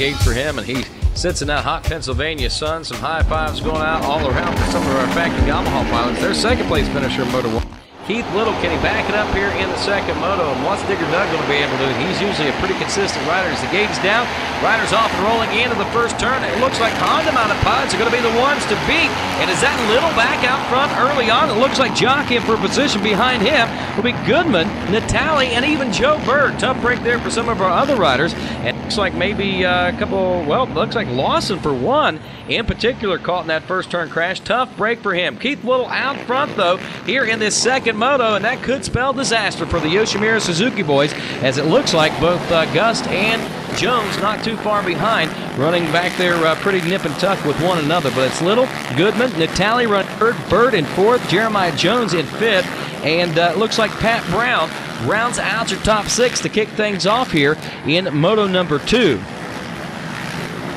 gate for him, and he sits in that hot Pennsylvania sun. Some high fives going out all around for some of our factory Yamaha pilots. Their second place finisher, Moto 1. Keith Little, can he back it up here in the second moto? And what's Digger Doug going to be able to do? He's usually a pretty consistent rider. As the gate is down, riders off and rolling into the first turn. It looks like Honda Mounted pilots are going to be the ones to beat. And is that Little back out front early on? It looks like jockeying for a position behind him will be Goodman, Natali, and even Joe Bird. Tough break there for some of our other riders. And it looks like maybe a couple, well, it looks like Lawson for one in particular caught in that first turn crash. Tough break for him. Keith Little out front, though, here in this second moto, and that could spell disaster for the Yoshimura Suzuki boys, as it looks like both Gust and Jones not too far behind, running back there pretty nip and tuck with one another. But it's Little, Goodman, Natali running third, Bird in fourth, Jeremiah Jones in fifth, and it looks like Pat Brown rounds out your top six to kick things off here in moto number 2.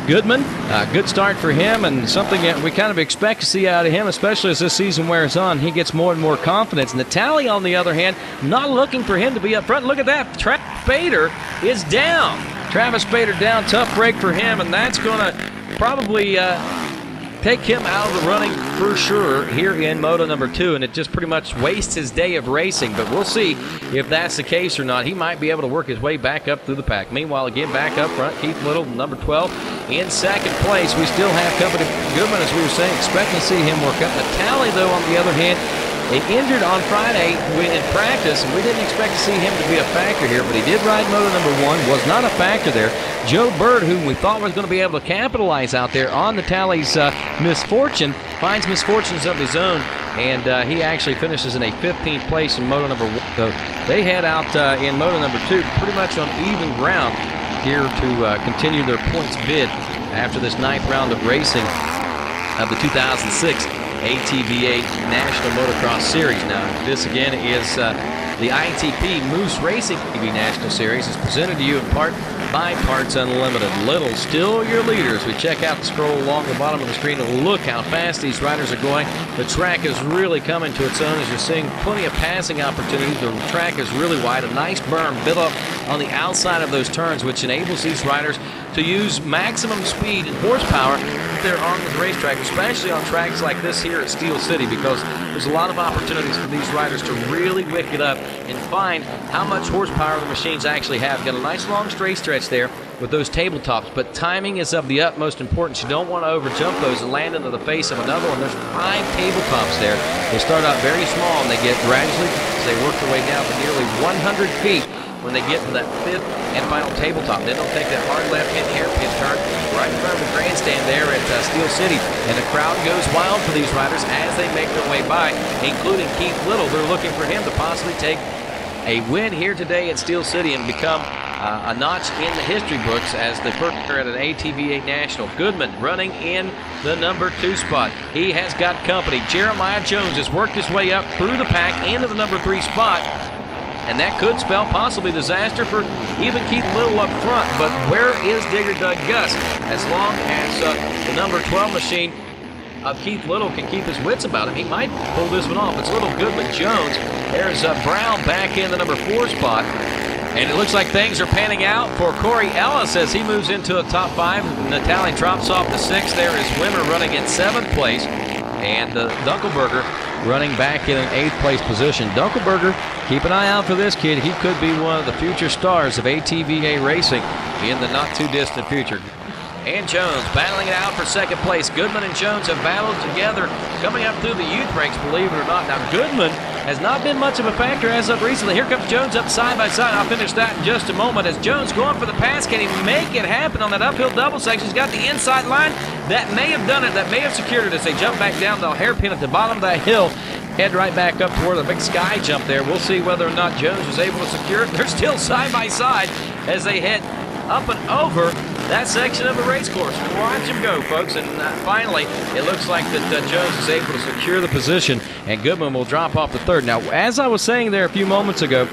Goodman, good start for him, and something that we kind of expect to see out of him, especially as this season wears on. He gets more and more confidence. Natali, on the other hand, not looking for him to be up front. Look at that. Travis Bader is down. Travis Bader down. Tough break for him, and that's going to probably take him out of the running for sure here in moto number 2, and it just pretty much wastes his day of racing. But we'll see if that's the case or not. He might be able to work his way back up through the pack. Meanwhile, again, back up front, Keith Little, number 12, in second place. We still have company Goodman, as we were saying, expecting to see him work up. Natali, though, on the other hand, they injured on Friday in practice, and we didn't expect to see him to be a factor here, but he did ride moto number 1, was not a factor there. Joe Bird, whom we thought was going to be able to capitalize out there on Natali's misfortune, finds misfortunes of his own, and he actually finishes in a 15th place in moto number 1. So they head out in moto number 2 pretty much on even ground here to continue their points bid after this 9th round of racing of the 2006 ATVA National Motocross Series. Now, this again is the ITP Moose Racing TV National Series. Is presented to you in part by Parts Unlimited. Little, still your leaders. We check out the scroll along the bottom of the screen and look how fast these riders are going. The track is really coming to its own as you're seeing plenty of passing opportunities. The track is really wide. A nice berm built up on the outside of those turns, which enables these riders to use maximum speed and horsepower they're on the racetrack, especially on tracks like this here at Steel City, because there's a lot of opportunities for these riders to really wick it up and find how much horsepower the machines actually have. Got a nice long straight stretch there with those tabletops, but timing is of the utmost importance. You don't want to overjump those and land into the face of another one. There's 5 tabletops there. They start out very small and they get gradually, as they work their way down to nearly 100 feet when they get to that 5th and final tabletop. Then they'll take that hard left-hand hairpin turn right in front of the grandstand there at Steel City, and the crowd goes wild for these riders as they make their way by, including Keith Little. They're looking for him to possibly take a win here today at Steel City and become a notch in the history books as the first at an ATVA National. Goodman running in the number 2 spot. He has got company. Jeremiah Jones has worked his way up through the pack into the number 3 spot. And that could spell possibly disaster for even Keith Little up front. But where is Digger Doug Gust? As long as the number 12 machine of Keith Little can keep his wits about him, he might pull this one off. It's Little, Goodman, Jones. There's Brown back in the number 4 spot. And it looks like things are panning out for Corey Ellis as he moves into a top 5. Natali drops off to 6. There is Wimmer running in 7th place. And Dunkelberger running back in an 8th place position. Dunkelberger, keep an eye out for this kid. He could be one of the future stars of ATVA racing in the not too distant future. And Jones battling it out for 2nd place. Goodman and Jones have battled together coming up through the youth ranks, believe it or not. Now, Goodman has not been much of a factor as of recently. Here comes Jones up side by side. I'll finish that in just a moment as Jones going for the pass. Can he make it happen on that uphill double section? He's got the inside line. That may have done it. That may have secured it as they jump back down. They'll hairpin at the bottom of that hill. Head right back up toward the big sky jump there. We'll see whether or not Jones was able to secure it. They're still side by side as they head up and over that section of the race course. Watch him go, folks. And finally, it looks like that Jones is able to secure the position, and Goodman will drop off the 3rd. Now, as I was saying there a few moments ago,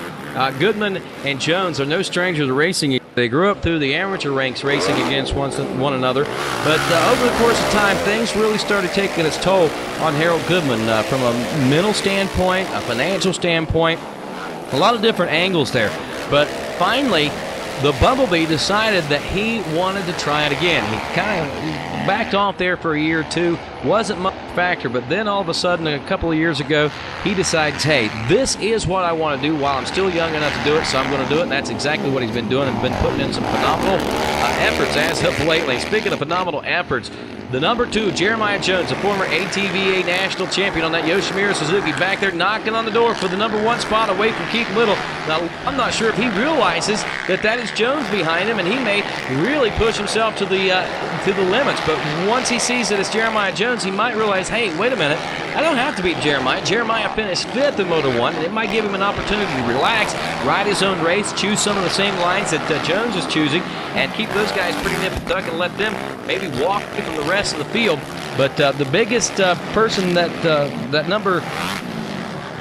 Goodman and Jones are no strangers to racing. They grew up through the amateur ranks racing against one another. But over the course of time, things really started taking its toll on Harold Goodman from a mental standpoint, a financial standpoint, a lot of different angles there. But finally, the Bumblebee decided that he wanted to try it again. He kind of backed off there for a year or two, wasn't much factor, but then all of a sudden a couple of years ago he decides, hey, this is what I want to do while I'm still young enough to do it, so I'm going to do it. And that's exactly what he's been doing, and been putting in some phenomenal efforts as of lately. Speaking of phenomenal efforts, the number 2, Jeremiah Jones, a former ATV national champion on that Yoshimura Suzuki, back there knocking on the door for the number 1 spot away from Keith Little. Now, I'm not sure if he realizes that that is Jones behind him, and he may really push himself to the limits. But once he sees that it's Jeremiah Jones, he might realize, hey, wait a minute, I don't have to beat Jeremiah. Jeremiah finished 5th in Moto 1, and it might give him an opportunity to relax, ride his own race, choose some of the same lines that Jones is choosing, and keep those guys pretty nip and tuck and let them maybe walk from the rest of the field. But the biggest person that that number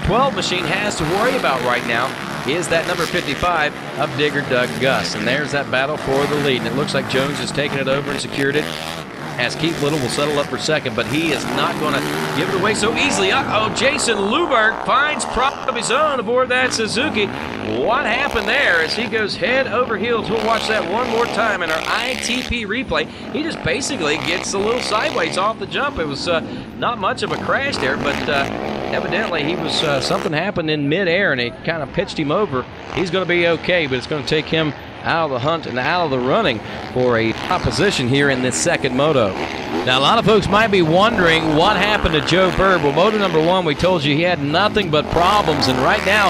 12 machine has to worry about right now is that number 55 of Digger Doug Gus. And there's that battle for the lead. And it looks like Jones has taken it over and secured it, as Keith Little will settle up for second, but he is not going to give it away so easily. Uh-oh, Jason Luberg finds prop of his own aboard that Suzuki. What happened there as he goes head over heels? We'll watch that one more time in our ITP replay. He just basically gets a little sideways off the jump. It was not much of a crash there, but evidently he was something happened in midair, and it kind of pitched him over. He's going to be okay, but it's going to take him out of the hunt and out of the running for a top position here in this second moto. Now, a lot of folks might be wondering what happened to Joe Bird. Well, moto number 1, we told you he had nothing but problems, and right now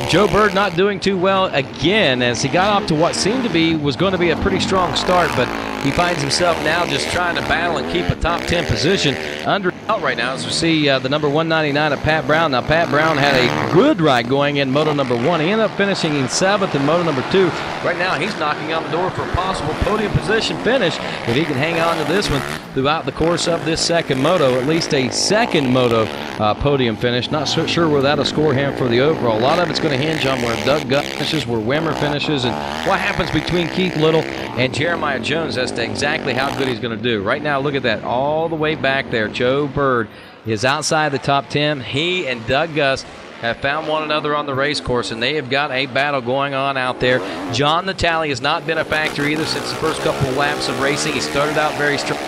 Joe Bird not doing too well again, as he got off to what seemed to be was going to be a pretty strong start, but he finds himself now just trying to battle and keep a top 10 position under out right now, as we see the number 199 of Pat Brown. Now, Pat Brown had a good ride going in moto number 1. He ended up finishing in 7th in moto number 2. Right now, he's knocking on the door for a possible podium position finish if he can hang on to this one throughout the course of this second moto. At least a second moto podium finish. Not so sure where that'll score him for the overall. A lot of it's going to hinge on where Doug Gus finishes, where Wimmer finishes, and what happens between Keith Little and Jeremiah Jones as to exactly how good he's going to do. Right now, look at that. All the way back there, Joe Bird is outside the top 10. He and Doug Gus have found one another on the race course, and they have got a battle going on out there. John Natale has not been a factor either since the first couple of laps of racing. He started out very strong.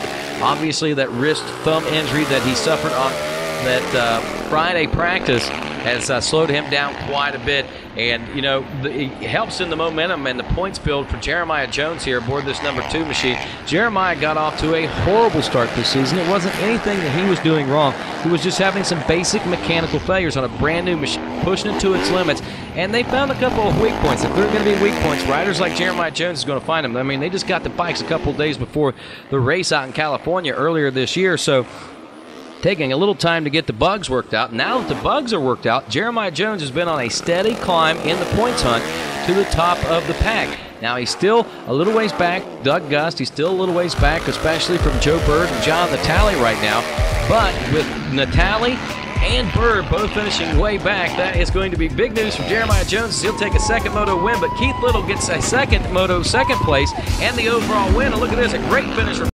Obviously, that wrist thumb injury that he suffered on that Friday practice has slowed him down quite a bit. And, you know, it helps in the momentum and the points build for Jeremiah Jones here aboard this number 2 machine. Jeremiah got off to a horrible start this season. It wasn't anything that he was doing wrong. He was just having some basic mechanical failures on a brand new machine, pushing it to its limits. And they found a couple of weak points. If there are going to be weak points, riders like Jeremiah Jones is going to find them. I mean, they just got the bikes a couple of days before the race out in California earlier this year. So taking a little time to get the bugs worked out. Now that the bugs are worked out, Jeremiah Jones has been on a steady climb in the points hunt to the top of the pack. Now, he's still a little ways back. Doug Gus, he's still a little ways back, especially from Joe Bird and John Natale right now. But with Natale and Bird both finishing way back, that is going to be big news for Jeremiah Jones. He'll take a second moto win, but Keith Little gets a second moto second place and the overall win. And look at this, a great finish for